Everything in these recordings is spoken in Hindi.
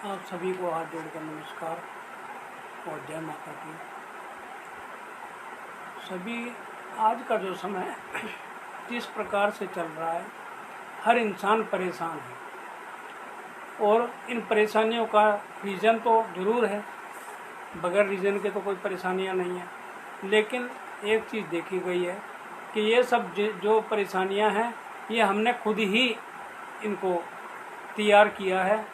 आप सभी को हाथ जोड़कर नमस्कार और जय माता की। सभी आज का जो समय जिस प्रकार से चल रहा है, हर इंसान परेशान है और इन परेशानियों का रीज़न तो ज़रूर है, बगैर रीज़न के तो कोई परेशानियां नहीं है। लेकिन एक चीज़ देखी गई है कि ये सब जो परेशानियां हैं, ये हमने खुद ही इनको तैयार किया है,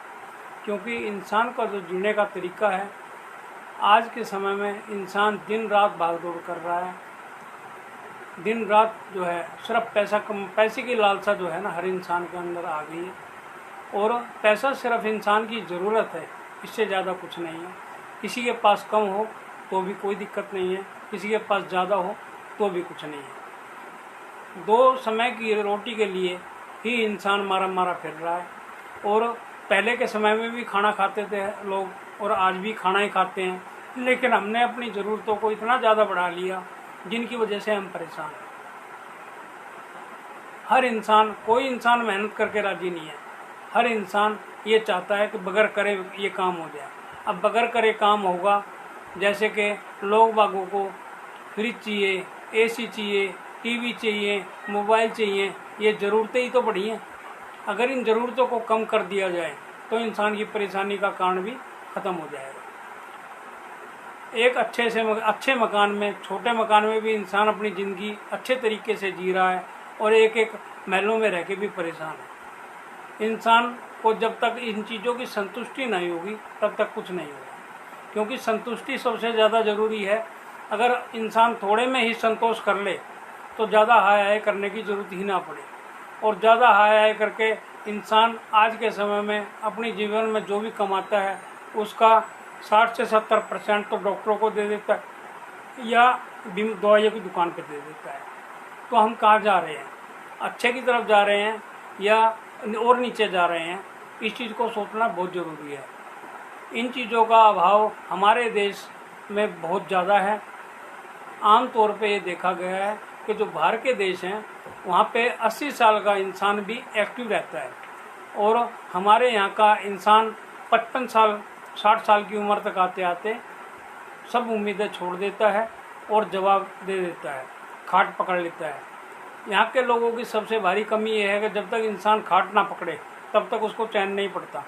क्योंकि इंसान का जो जीने का तरीका है, आज के समय में इंसान दिन रात भागदौड़ कर रहा है। दिन रात जो है सिर्फ पैसे की लालसा जो है ना, हर इंसान के अंदर आ गई है। और पैसा सिर्फ इंसान की ज़रूरत है, इससे ज़्यादा कुछ नहीं है। किसी के पास कम हो तो भी कोई दिक्कत नहीं है, किसी के पास ज़्यादा हो तो भी कुछ नहीं है। दो समय की रोटी के लिए ही इंसान मारा मारा फिर रहा है। और पहले के समय में भी खाना खाते थे लोग और आज भी खाना ही खाते हैं, लेकिन हमने अपनी ज़रूरतों को इतना ज़्यादा बढ़ा लिया जिनकी वजह से हम परेशान हैं। हर इंसान, कोई इंसान मेहनत करके राज़ी नहीं है। हर इंसान ये चाहता है कि बगैर करे ये काम हो जाए। अब बगैर करे काम होगा, जैसे कि लोग बागों को फ्रिज चाहिए, एसी चाहिए, टीवी चाहिए, मोबाइल चाहिए, ये ज़रूरतें ही तो बढ़ी हैं। अगर इन ज़रूरतों को कम कर दिया जाए तो इंसान की परेशानी का कारण भी ख़त्म हो जाएगा। एक अच्छे मकान में, छोटे मकान में भी इंसान अपनी ज़िंदगी अच्छे तरीके से जी रहा है और एक एक महलों में रह के भी परेशान है। इंसान को जब तक इन चीज़ों की संतुष्टि नहीं होगी तब तक कुछ नहीं होगा, क्योंकि संतुष्टि सबसे ज़्यादा ज़रूरी है। अगर इंसान थोड़े में ही संतोष कर ले तो ज़्यादा हाय हाय करने की ज़रूरत ही ना पड़े। और ज़्यादा हाय हाय करके इंसान आज के समय में अपनी जीवन में जो भी कमाता है उसका 60 से 70% तो डॉक्टरों को दे देता है या दवाइयों की दुकान पर दे देता है। तो हम कहाँ जा रहे हैं? अच्छे की तरफ जा रहे हैं या और नीचे जा रहे हैं? इस चीज़ को सोचना बहुत ज़रूरी है। इन चीज़ों का अभाव हमारे देश में बहुत ज़्यादा है। आम तौर पे ये देखा गया है कि जो बाहर के देश हैं वहाँ पे 80 साल का इंसान भी एक्टिव रहता है और हमारे यहाँ का इंसान 55 साल 60 साल की उम्र तक आते आते सब उम्मीदें छोड़ देता है और जवाब दे देता है, खाट पकड़ लेता है। यहाँ के लोगों की सबसे भारी कमी ये है कि जब तक इंसान खाट ना पकड़े तब तक उसको चैन नहीं पड़ता।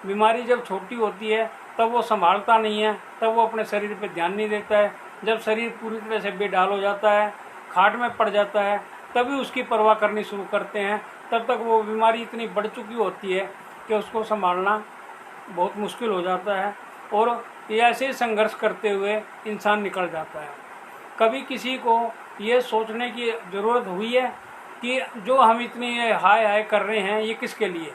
बीमारी जब छोटी होती है तब वो संभालता नहीं है, तब वो अपने शरीर पे ध्यान नहीं देता है। जब शरीर पूरी तरह से बेडाल हो जाता है, खाट में पड़ जाता है, तभी उसकी परवाह करनी शुरू करते हैं। तब तक वो बीमारी इतनी बढ़ चुकी होती है कि उसको संभालना बहुत मुश्किल हो जाता है और ये ऐसे ही संघर्ष करते हुए इंसान निकल जाता है। कभी किसी को ये सोचने की ज़रूरत हुई है कि जो हम इतनी हाय हाय कर रहे हैं ये किसके लिए?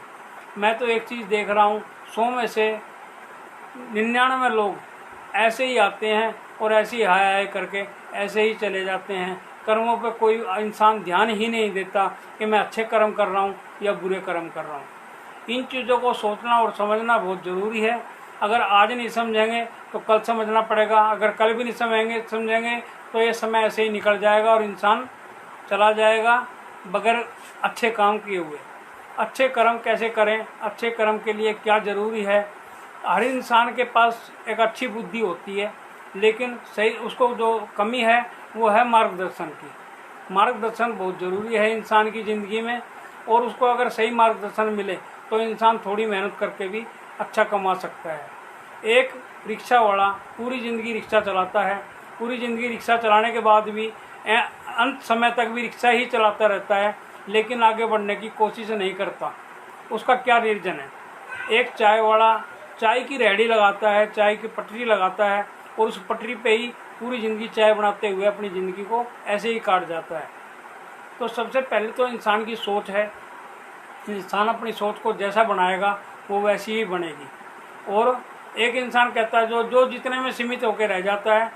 मैं तो एक चीज़ देख रहा हूँ, 100 में से 99 लोग ऐसे ही आते हैं और ऐसे ही हाय हाय करके ऐसे ही चले जाते हैं। कर्मों पे कोई इंसान ध्यान ही नहीं देता कि मैं अच्छे कर्म कर रहा हूँ या बुरे कर्म कर रहा हूँ। इन चीज़ों को सोचना और समझना बहुत ज़रूरी है। अगर आज नहीं समझेंगे तो कल समझना पड़ेगा, अगर कल भी नहीं समझेंगे तो ये समय ऐसे ही निकल जाएगा और इंसान चला जाएगा बगैर अच्छे काम किए हुए। अच्छे कर्म कैसे करें, अच्छे कर्म के लिए क्या ज़रूरी है? हर इंसान के पास एक अच्छी बुद्धि होती है, लेकिन सही उसको जो कमी है वो है मार्गदर्शन की। मार्गदर्शन बहुत ज़रूरी है इंसान की ज़िंदगी में, और उसको अगर सही मार्गदर्शन मिले तो इंसान थोड़ी मेहनत करके भी अच्छा कमा सकता है। एक रिक्शा वाला पूरी ज़िंदगी रिक्शा चलाता है, पूरी ज़िंदगी रिक्शा चलाने के बाद भी अंत समय तक भी रिक्शा ही चलाता रहता है, लेकिन आगे बढ़ने की कोशिश नहीं करता। उसका क्या रीज़न है? एक चाय वाला चाय की रेहड़ी लगाता है, चाय की पटरी लगाता है और उस पटरी पे ही पूरी ज़िंदगी चाय बनाते हुए अपनी ज़िंदगी को ऐसे ही काट जाता है। तो सबसे पहले तो इंसान की सोच है। इंसान अपनी सोच को जैसा बनाएगा वो वैसी ही बनेगी। और एक इंसान कहता है जो जितने में सीमित होकर रह जाता है,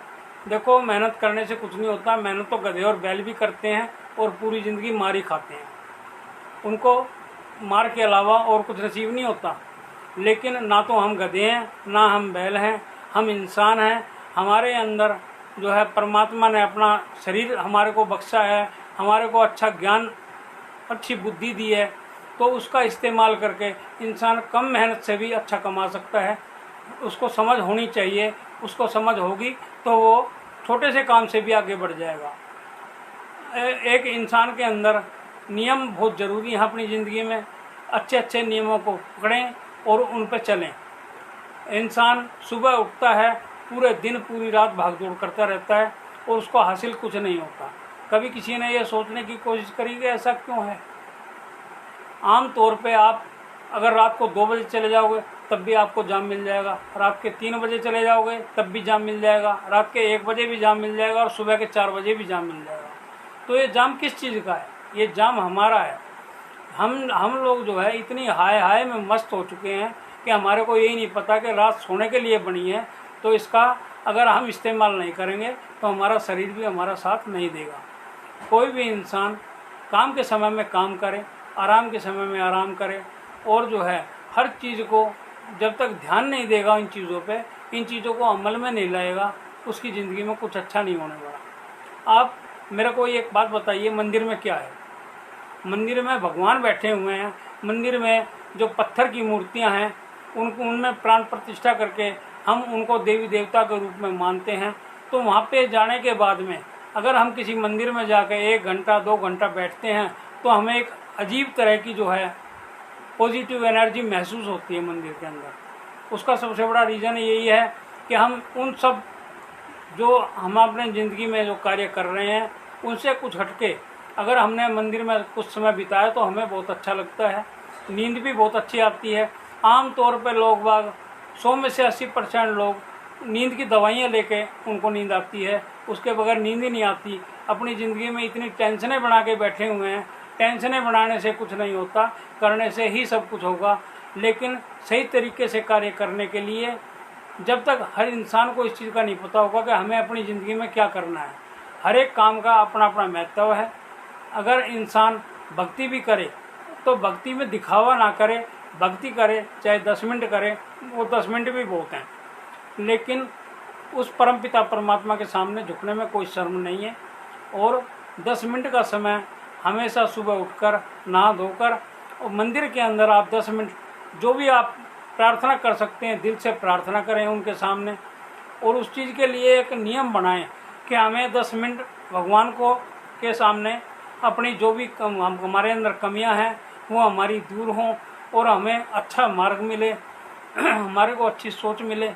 देखो मेहनत करने से कुछ नहीं होता। मेहनत तो गधे और बैल भी करते हैं और पूरी ज़िंदगी मार ही खाते हैं। उनको मार के अलावा और कुछ नसीब नहीं होता। लेकिन ना तो हम गधे हैं ना हम बैल हैं, हम इंसान हैं। हमारे अंदर जो है परमात्मा ने अपना शरीर हमारे को बख्शा है, हमारे को अच्छा ज्ञान, अच्छी बुद्धि दी है। तो उसका इस्तेमाल करके इंसान कम मेहनत से भी अच्छा कमा सकता है। उसको समझ होनी चाहिए, उसको समझ होगी तो वो छोटे से काम से भी आगे बढ़ जाएगा। एक इंसान के अंदर नियम बहुत ज़रूरी है अपनी ज़िंदगी में। अच्छे अच्छे नियमों को पकड़ें और उन पर चलें। इंसान सुबह उठता है, पूरे दिन पूरी रात भागदौड़ करता रहता है और उसको हासिल कुछ नहीं होता। कभी किसी ने यह सोचने की कोशिश करी कि ऐसा क्यों है? आम तौर पे आप अगर रात को 2 बजे चले जाओगे तब भी आपको जाम मिल जाएगा, रात के 3 बजे चले जाओगे तब भी जाम मिल जाएगा, रात के 1 बजे भी जाम मिल जाएगा और सुबह के 4 बजे भी जाम मिल जाएगा। तो ये जाम किस चीज़ का है? ये जाम हमारा है। हम लोग जो है इतनी हाय में मस्त हो चुके हैं कि हमारे को यही नहीं पता कि रात सोने के लिए बनी है। तो इसका अगर हम इस्तेमाल नहीं करेंगे तो हमारा शरीर भी हमारा साथ नहीं देगा। कोई भी इंसान काम के समय में काम करे, आराम के समय में आराम करे और जो है हर चीज़ को जब तक ध्यान नहीं देगा इन चीज़ों पे, इन चीज़ों को अमल में नहीं लाएगा, उसकी ज़िंदगी में कुछ अच्छा नहीं होने वाला। आप मेरे को एक बात बताइए, मंदिर में क्या है? मंदिर में भगवान बैठे हुए हैं। मंदिर में जो पत्थर की मूर्तियां हैं उनमें प्राण प्रतिष्ठा करके हम उनको देवी देवता के रूप में मानते हैं। तो वहाँ पे जाने के बाद में अगर हम किसी मंदिर में जाकर 1 घंटा 2 घंटा बैठते हैं तो हमें एक अजीब तरह की जो है पॉजिटिव एनर्जी महसूस होती है मंदिर के अंदर। उसका सबसे बड़ा रीज़न यही है कि हम उन सब जो हम अपने ज़िंदगी में जो कार्य कर रहे हैं उनसे कुछ हटके अगर हमने मंदिर में कुछ समय बिताया तो हमें बहुत अच्छा लगता है। नींद भी बहुत अच्छी आती है। आम तौर पर लोग बाग 100 में से 80% लोग नींद की दवाइयाँ लेके उनको नींद आती है, उसके बगैर नींद ही नहीं आती। अपनी ज़िंदगी में इतनी टेंशनें बना के बैठे हुए हैं। टेंशनें बनाने से कुछ नहीं होता, करने से ही सब कुछ होगा। लेकिन सही तरीके से कार्य करने के लिए जब तक हर इंसान को इस चीज़ का नहीं पता होगा कि हमें अपनी ज़िंदगी में क्या करना है, हर एक काम का अपना अपना महत्व है। अगर इंसान भक्ति भी करे तो भक्ति में दिखावा ना करे, भक्ति करे चाहे 10 मिनट करे, वो 10 मिनट भी बहुत हैं। लेकिन उस परमपिता परमात्मा के सामने झुकने में कोई शर्म नहीं है। और 10 मिनट का समय हमेशा सुबह उठकर नहा धोकर और मंदिर के अंदर आप 10 मिनट जो भी आप प्रार्थना कर सकते हैं, दिल से प्रार्थना करें उनके सामने। और उस चीज़ के लिए एक नियम बनाएं कि हमें 10 मिनट भगवान को के सामने अपनी जो भी हमारे अंदर कमियां हैं वो हमारी दूर हों और हमें अच्छा मार्ग मिले, हमारे को अच्छी सोच मिले।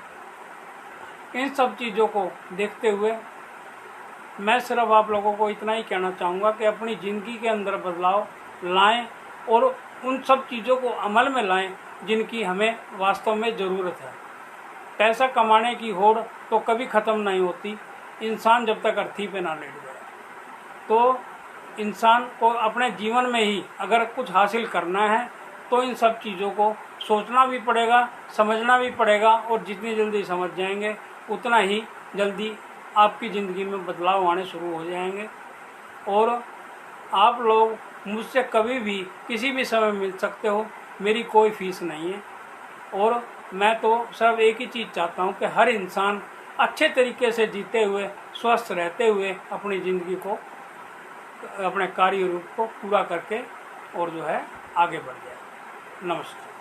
इन सब चीज़ों को देखते हुए मैं सिर्फ आप लोगों को इतना ही कहना चाहूँगा कि अपनी ज़िंदगी के अंदर बदलाव लाएं और उन सब चीज़ों को अमल में लाएं जिनकी हमें वास्तव में ज़रूरत है। पैसा कमाने की होड़ तो कभी ख़त्म नहीं होती, इंसान जब तक अर्थी पे ना लेट जाए। तो इंसान को अपने जीवन में ही अगर कुछ हासिल करना है तो इन सब चीज़ों को सोचना भी पड़ेगा, समझना भी पड़ेगा। और जितनी जल्दी समझ जाएंगे उतना ही जल्दी आपकी ज़िंदगी में बदलाव आने शुरू हो जाएंगे। और आप लोग मुझसे कभी भी किसी भी समय मिल सकते हो, मेरी कोई फीस नहीं है। और मैं तो सिर्फ एक ही चीज़ चाहता हूँ कि हर इंसान अच्छे तरीके से जीते हुए, स्वस्थ रहते हुए अपनी ज़िंदगी को, अपने कार्य रूप को पूरा करके और जो है आगे बढ़ जाए। नमस्कार।